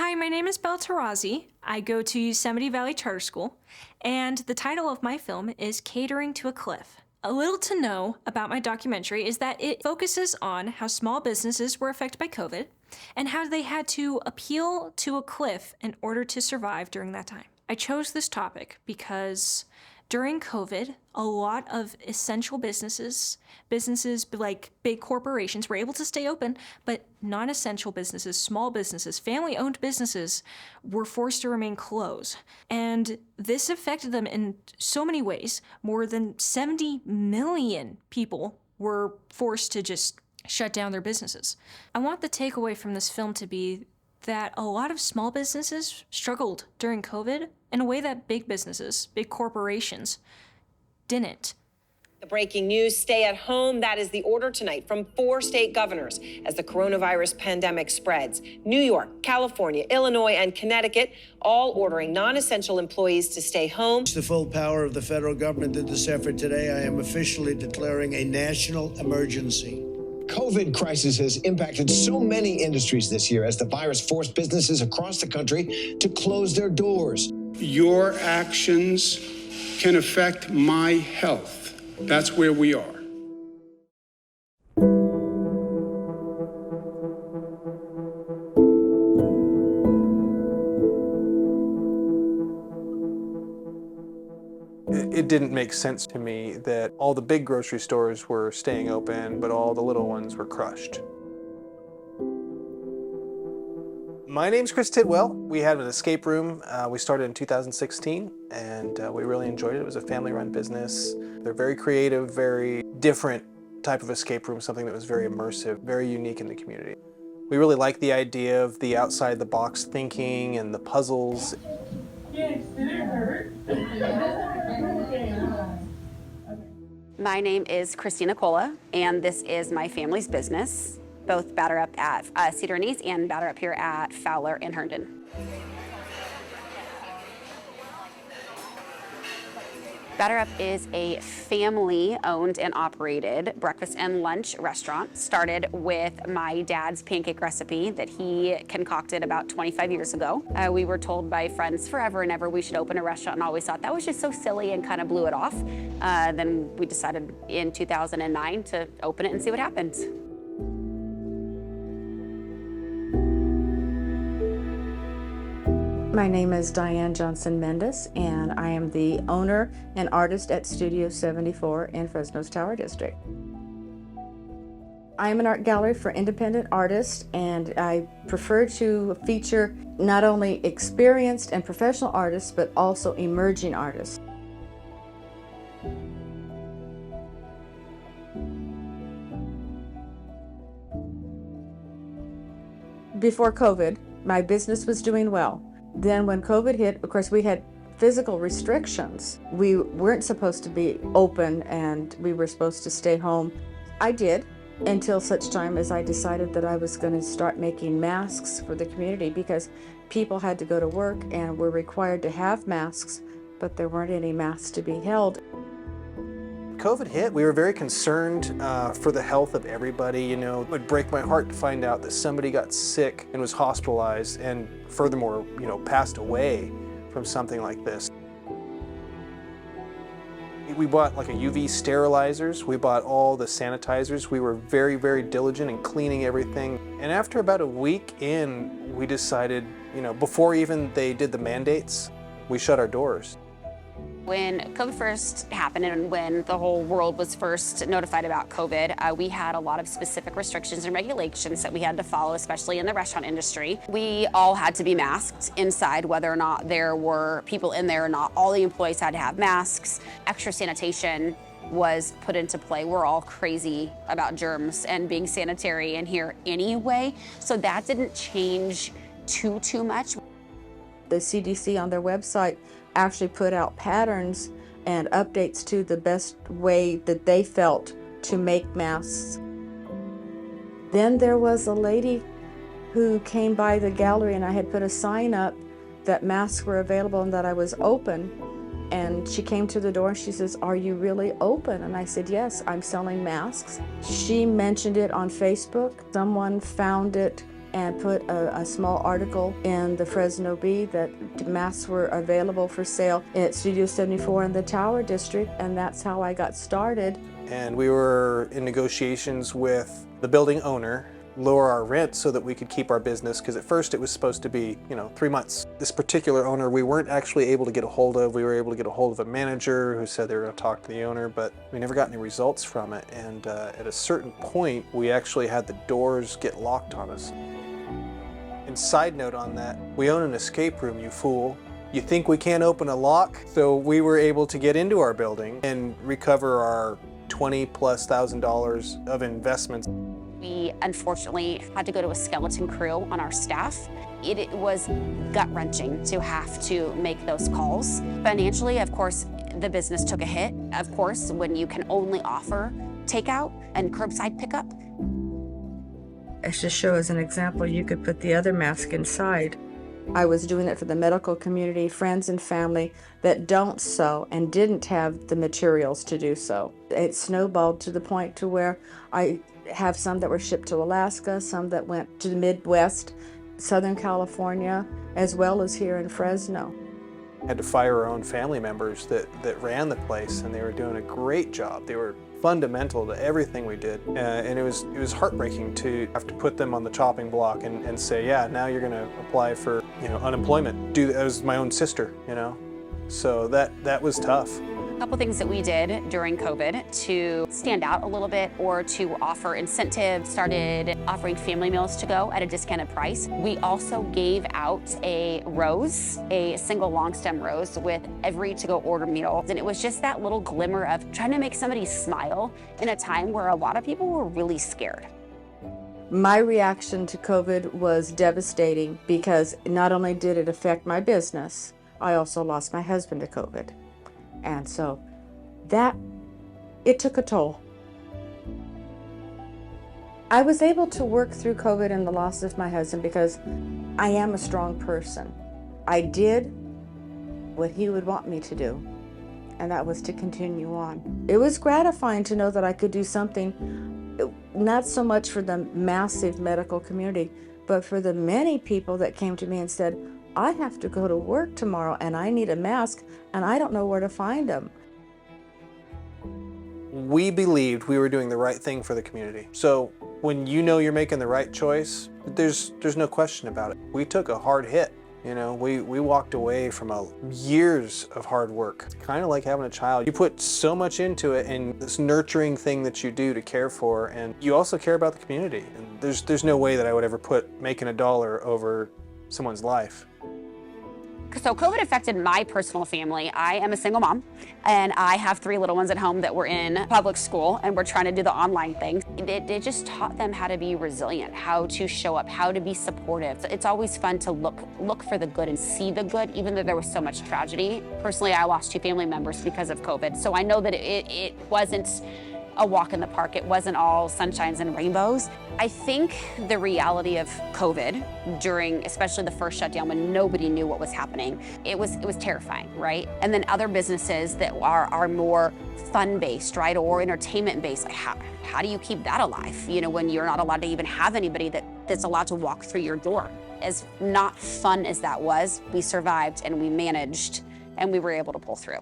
Hi, my name is Tarazi. I go to Yosemite Valley Charter School, and the title of my film is Catering to a Cliff. A little to know about my documentary is that it focuses on how small businesses were affected by COVID and how they had to appeal to a cliff in order to survive during that time. I chose this topic because during COVID, a lot of essential businesses like big corporations were able to stay open, but non-essential businesses, small businesses, family-owned businesses were forced to remain closed. And this affected them in so many ways. More than 70 million people were forced to just shut down their businesses. I want the takeaway from this film to be that a lot of small businesses struggled during COVID in a way that big businesses, big corporations, didn't. The breaking news, stay at home. That is the order tonight from 4 state governors as the coronavirus pandemic spreads. New York, California, Illinois, and Connecticut all ordering non-essential employees to stay home. The full power of the federal government did this effort today. I am officially declaring a national emergency. COVID crisis has impacted so many industries this year as the virus forced businesses across the country to close their doors. Your actions can affect my health. That's where we are. It didn't make sense to me that all the big grocery stores were staying open, but all the little ones were crushed. My name's Chris Tidwell. We had an escape room. We started in 2016, and we really enjoyed it. It was a family-run business. They're very creative, very different type of escape room, something that was very immersive, very unique in the community. We really like the idea of the outside-the-box thinking and the puzzles. Yes, did it hurt? My name is Christina Cola, and this is my family's business. Both batter up at Cedar Anise and batter up here at Fowler and Herndon. Batter Up is a family-owned and operated breakfast and lunch restaurant. Started with my dad's pancake recipe that he concocted about 25 years ago. We were told by friends forever and ever we should open a restaurant, and always thought that was just so silly and kind of blew it off. Then we decided in 2009 to open it and see what happens. My name is Diane Johnson Mendes, and I am the owner and artist at Studio 74 in Fresno's Tower District. I am an art gallery for independent artists, and I prefer to feature not only experienced and professional artists, but also emerging artists. Before COVID, my business was doing well. Then when COVID hit, of course, we had physical restrictions. We weren't supposed to be open, and we were supposed to stay home. I did, until such time as I decided that I was going to start making masks for the community, because people had to go to work and were required to have masks, but there weren't any masks to be held. COVID hit, we were very concerned for the health of everybody. You know, it would break my heart to find out that somebody got sick and was hospitalized, and furthermore, you know, passed away from something like this. We bought like a UV sterilizers, we bought all the sanitizers. We were very, very diligent in cleaning everything. And after about a week in, we decided, you know, before even they did the mandates, we shut our doors. When COVID first happened and when the whole world was first notified about COVID, we had a lot of specific restrictions and regulations that we had to follow, especially in the restaurant industry. We all had to be masked inside, whether or not there were people in there or not. All the employees had to have masks. Extra sanitation was put into play. We're all crazy about germs and being sanitary in here anyway, so that didn't change too much. The CDC on their website actually put out patterns and updates to the best way that they felt to make masks. Then there was a lady who came by the gallery, and I had put a sign up that masks were available and that I was open. And she came to the door and she says, "Are you really open?" And I said, "Yes, I'm selling masks." She mentioned it on Facebook. Someone found it and put a small article in the Fresno Bee that masks were available for sale at Studio 74 in the Tower District, and that's how I got started. And we were in negotiations with the building owner, lower our rent so that we could keep our business, because at first it was supposed to be, 3 months. This particular owner we weren't actually able to get a hold of. We were able to get a hold of a manager who said they were going to talk to the owner, but we never got any results from it. And at a certain point, we actually had the doors get locked on us. And side note on that, we own an escape room, you fool. You think we can't open a lock? So we were able to get into our building and recover our $20,000+ of investments. We unfortunately had to go to a skeleton crew on our staff. It was gut-wrenching to have to make those calls. Financially, of course, the business took a hit. Of course, when you can only offer takeout and curbside pickup. As to show as an example, you could put the other mask inside. I was doing it for the medical community, friends and family that don't sew and didn't have the materials to do so. It snowballed to the point to where I have some that were shipped to Alaska, some that went to the Midwest, Southern California, as well as here in Fresno. Had to fire our own family members that ran the place, and they were doing a great job. They were fundamental to everything we did, and it was heartbreaking to have to put them on the chopping block and say, yeah, now you're going to apply for unemployment. That was my own sister, so that was tough. A couple things that we did during COVID to stand out a little bit or to offer incentives, started offering family meals to go at a discounted price. We also gave out a rose, a single long stem rose with every to-go order meal. And it was just that little glimmer of trying to make somebody smile in a time where a lot of people were really scared. My reaction to COVID was devastating because not only did it affect my business, I also lost my husband to COVID. And so it took a toll. I was able to work through COVID and the loss of my husband because I am a strong person. I did what he would want me to do, and that was to continue on. It was gratifying to know that I could do something, not so much for the massive medical community, but for the many people that came to me and said, I have to go to work tomorrow and I need a mask and I don't know where to find them. We believed we were doing the right thing for the community. So when you're making the right choice, there's no question about it. We took a hard hit. We walked away from years of hard work. Kind of like having a child. You put so much into it and this nurturing thing that you do to care for, and you also care about the community. And there's no way that I would ever put making $1 over someone's life. So COVID affected my personal family. I am a single mom, and I have 3 little ones at home that were in public school, and we're trying to do the online thing. It just taught them how to be resilient, how to show up, how to be supportive. It's always fun to look for the good and see the good, even though there was so much tragedy. Personally, I lost 2 family members because of COVID, so I know that it wasn't a walk in the park. It wasn't all sunshines and rainbows. I think the reality of COVID during, especially the first shutdown when nobody knew what was happening, it was terrifying, right? And then other businesses that are more fun-based, right, or entertainment-based, like how do you keep that alive? When you're not allowed to even have anybody that's allowed to walk through your door. As not fun as that was, we survived and we managed and we were able to pull through.